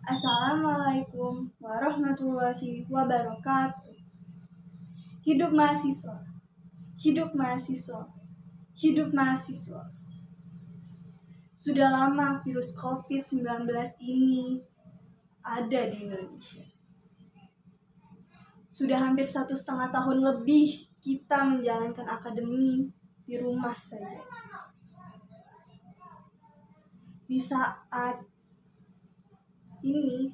Assalamualaikum warahmatullahi wabarakatuh. Hidup mahasiswa, hidup mahasiswa, hidup mahasiswa. Sudah lama virus COVID-19 ini ada di Indonesia. Sudah hampir 1,5 tahun lebih kita menjalankan akademi di rumah saja. Di saat ini,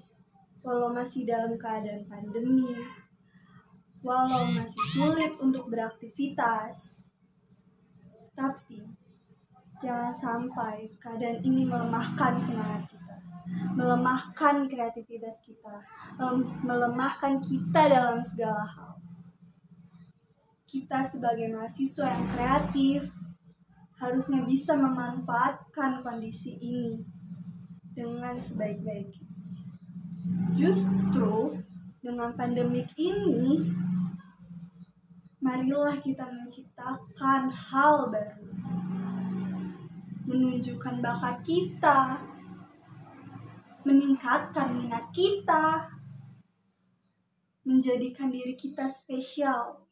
walau masih dalam keadaan pandemi, walau masih sulit untuk beraktivitas, tapi jangan sampai keadaan ini melemahkan semangat kita, melemahkan kreativitas kita, melemahkan kita dalam segala hal. Kita sebagai mahasiswa yang kreatif harusnya bisa memanfaatkan kondisi ini dengan sebaik-baiknya. Justru dengan pandemik ini, marilah kita menciptakan hal baru, menunjukkan bakat kita, meningkatkan minat kita, menjadikan diri kita spesial,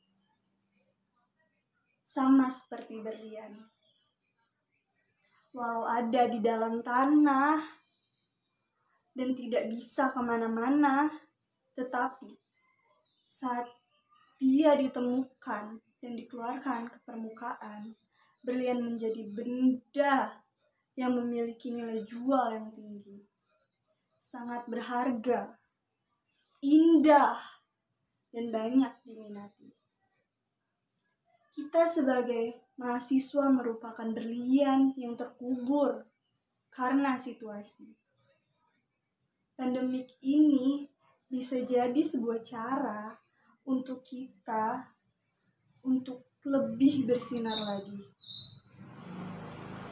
sama seperti berlian. Walau ada di dalam tanah dan tidak bisa kemana-mana, tetapi saat dia ditemukan dan dikeluarkan ke permukaan, berlian menjadi benda yang memiliki nilai jual yang tinggi, sangat berharga, indah, dan banyak diminati. Kita sebagai mahasiswa merupakan berlian yang terkubur karena situasi. Pandemik ini bisa jadi sebuah cara untuk kita untuk lebih bersinar lagi.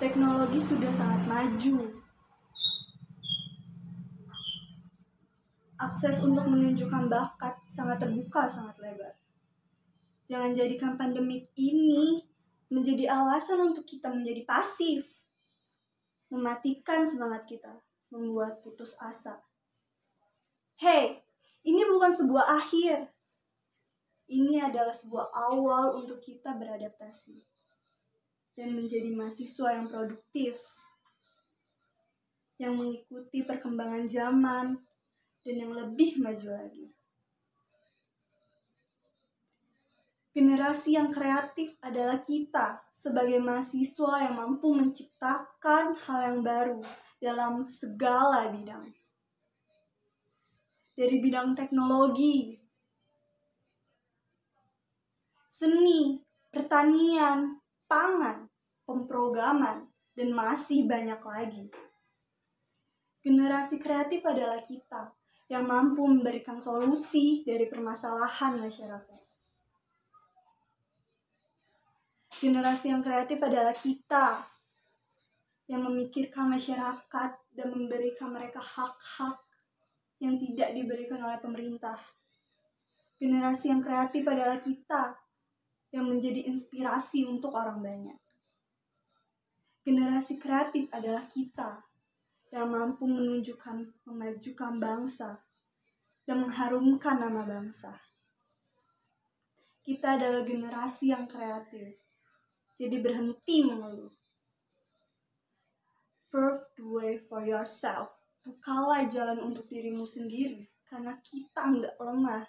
Teknologi sudah sangat maju. Akses untuk menunjukkan bakat sangat terbuka, sangat lebar. Jangan jadikan pandemik ini menjadi alasan untuk kita menjadi pasif, mematikan semangat kita, membuat putus asa. Hey, ini bukan sebuah akhir. Ini adalah sebuah awal untuk kita beradaptasi dan menjadi mahasiswa yang produktif, yang mengikuti perkembangan zaman dan yang lebih maju lagi. Generasi yang kreatif adalah kita sebagai mahasiswa yang mampu menciptakan hal yang baru dalam segala bidang. Dari bidang teknologi, seni, pertanian, pangan, pemrograman, dan masih banyak lagi. Generasi kreatif adalah kita yang mampu memberikan solusi dari permasalahan masyarakat. Generasi yang kreatif adalah kita yang memikirkan masyarakat dan memberikan mereka hak-hak yang tidak diberikan oleh pemerintah. Generasi yang kreatif adalah kita yang menjadi inspirasi untuk orang banyak. Generasi kreatif adalah kita yang mampu menunjukkan, memajukan bangsa dan mengharumkan nama bangsa. Kita adalah generasi yang kreatif. Jadi berhenti mengeluh. Pave the way for yourself. Bukalah jalan untuk dirimu sendiri, karena kita nggak lemah.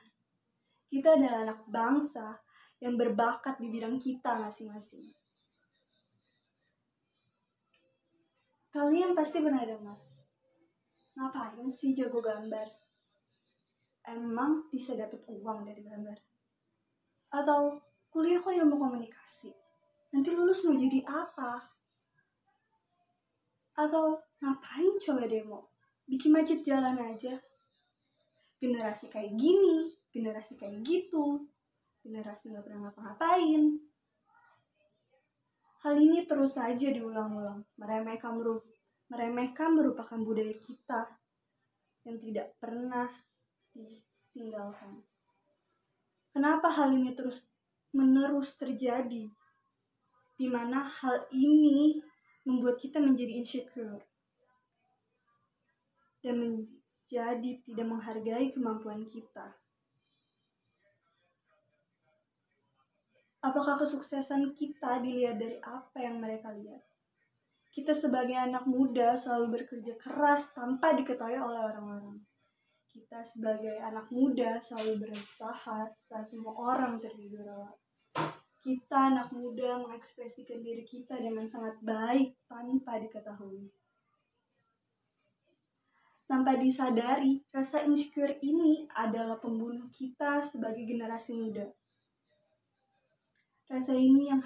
Kita adalah anak bangsa yang berbakat di bidang kita masing-masing. Kalian pasti pernah dengar, ngapain sih jago gambar? Emang bisa dapat uang dari gambar? Atau kuliah kok ilmu komunikasi? Nanti lulus mau jadi apa? Atau ngapain coba demo? Bikin macet jalan aja. Generasi kayak gini, generasi kayak gitu, generasi gak pernah ngapa-ngapain. Hal ini terus saja diulang-ulang. Meremehkan merupakan budaya kita yang tidak pernah ditinggalkan. Kenapa hal ini terus-menerus terjadi? Di mana hal ini membuat kita menjadi insecure dan jadi tidak menghargai kemampuan kita. Apakah kesuksesan kita dilihat dari apa yang mereka lihat? Kita sebagai anak muda selalu bekerja keras tanpa diketahui oleh orang-orang. Kita sebagai anak muda selalu berusaha saat semua orang tertidur lelap. Kita anak muda mengekspresikan diri kita dengan sangat baik tanpa diketahui. Tanpa disadari, rasa insecure ini adalah pembunuh kita sebagai generasi muda. Rasa ini yang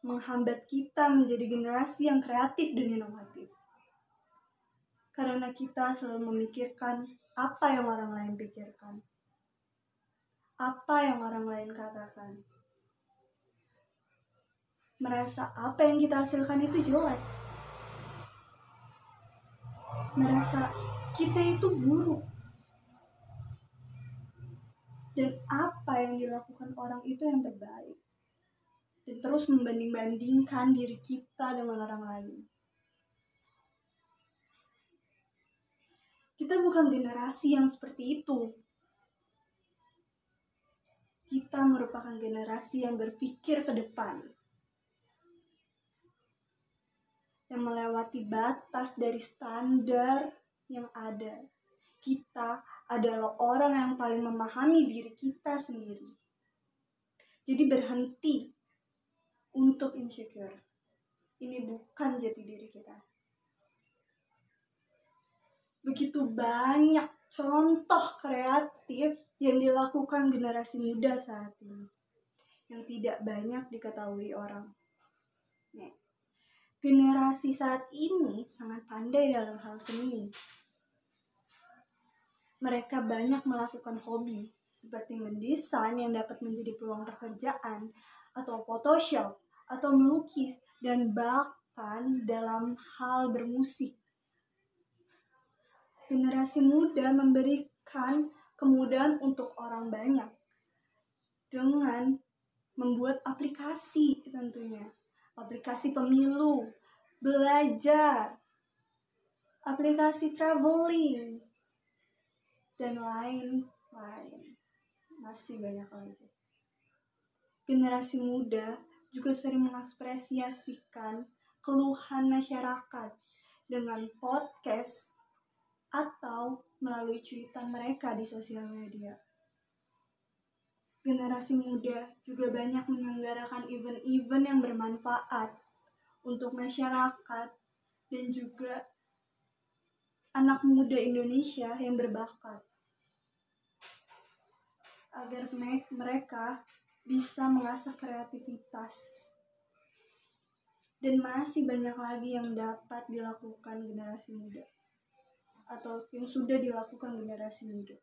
menghambat kita menjadi generasi yang kreatif dan inovatif. Karena kita selalu memikirkan apa yang orang lain pikirkan, apa yang orang lain katakan. Merasa apa yang kita hasilkan itu jelek. Merasa kita itu buruk. Dan apa yang dilakukan orang itu yang terbaik. Dan terus membanding-bandingkan diri kita dengan orang lain. Kita bukan generasi yang seperti itu. Kita merupakan generasi yang berpikir ke depan. Yang melewati batas dari standar yang ada. Kita adalah orang yang paling memahami diri kita sendiri. Jadi berhenti untuk insecure. Ini bukan jati diri kita. Begitu banyak contoh kreatif yang dilakukan generasi muda saat ini yang tidak banyak diketahui orang. Nih, generasi saat ini sangat pandai dalam hal seni. Mereka banyak melakukan hobi seperti mendesain yang dapat menjadi peluang pekerjaan, atau Photoshop, atau melukis, dan bahkan dalam hal bermusik. Generasi muda memberikan kemudahan untuk orang banyak dengan membuat aplikasi tentunya. Aplikasi pemilu, belajar, aplikasi traveling, dan lain-lain. Masih banyak lagi. Generasi muda juga sering mengapresiasikan keluhan masyarakat dengan podcast atau melalui cuitan mereka di sosial media. Generasi muda juga banyak menyelenggarakan event-event yang bermanfaat untuk masyarakat dan juga anak muda Indonesia yang berbakat, agar mereka bisa mengasah kreativitas. Dan masih banyak lagi yang dapat dilakukan generasi muda, atau yang sudah dilakukan generasi muda.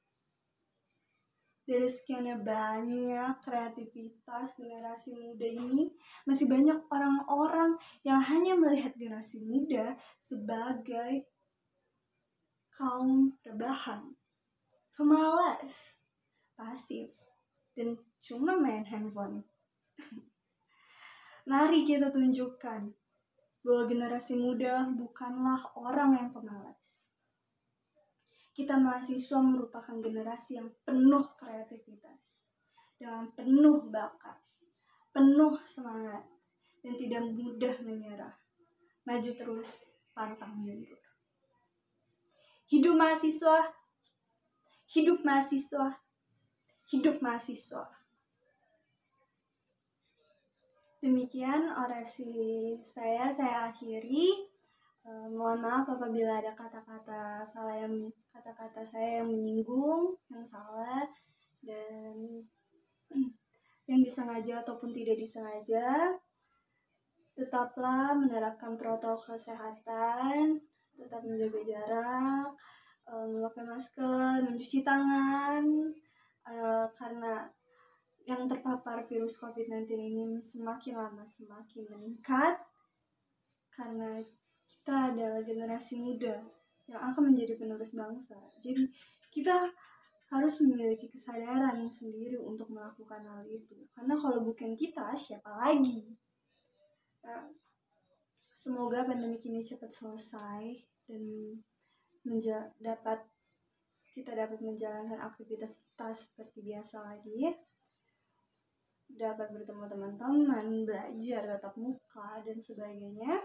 Dari sekian banyak kreativitas generasi muda ini, masih banyak orang-orang yang hanya melihat generasi muda sebagai kaum rebahan, pemalas, pasif, dan cuma main handphone. Mari kita tunjukkan bahwa generasi muda bukanlah orang yang pemalas. Kita mahasiswa merupakan generasi yang penuh kreativitas, dengan penuh bakat, penuh semangat, dan tidak mudah menyerah. Maju terus, pantang mundur. Hidup mahasiswa, hidup mahasiswa, hidup mahasiswa. Demikian orasi saya akhiri. Mohon maaf apabila ada kata-kata saya yang menyinggung, yang salah, dan yang disengaja ataupun tidak disengaja. Tetaplah menerapkan protokol kesehatan, tetap menjaga jarak, memakai masker, mencuci tangan, karena yang terpapar virus COVID-19 ini semakin lama semakin meningkat, karena kita adalah generasi muda yang akan menjadi penerus bangsa. Jadi kita harus memiliki kesadaran sendiri untuk melakukan hal itu. Karena kalau bukan kita, siapa lagi? Nah, semoga pandemi ini cepat selesai dan dapat kita dapat menjalankan aktivitas kita seperti biasa lagi, dapat bertemu teman-teman, belajar tatap muka dan sebagainya.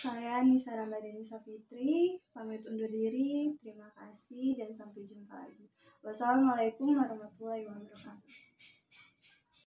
Saya Nisa Ramadhani Safitri, pamit undur diri. Terima kasih dan sampai jumpa lagi. Wassalamualaikum warahmatullahi wabarakatuh.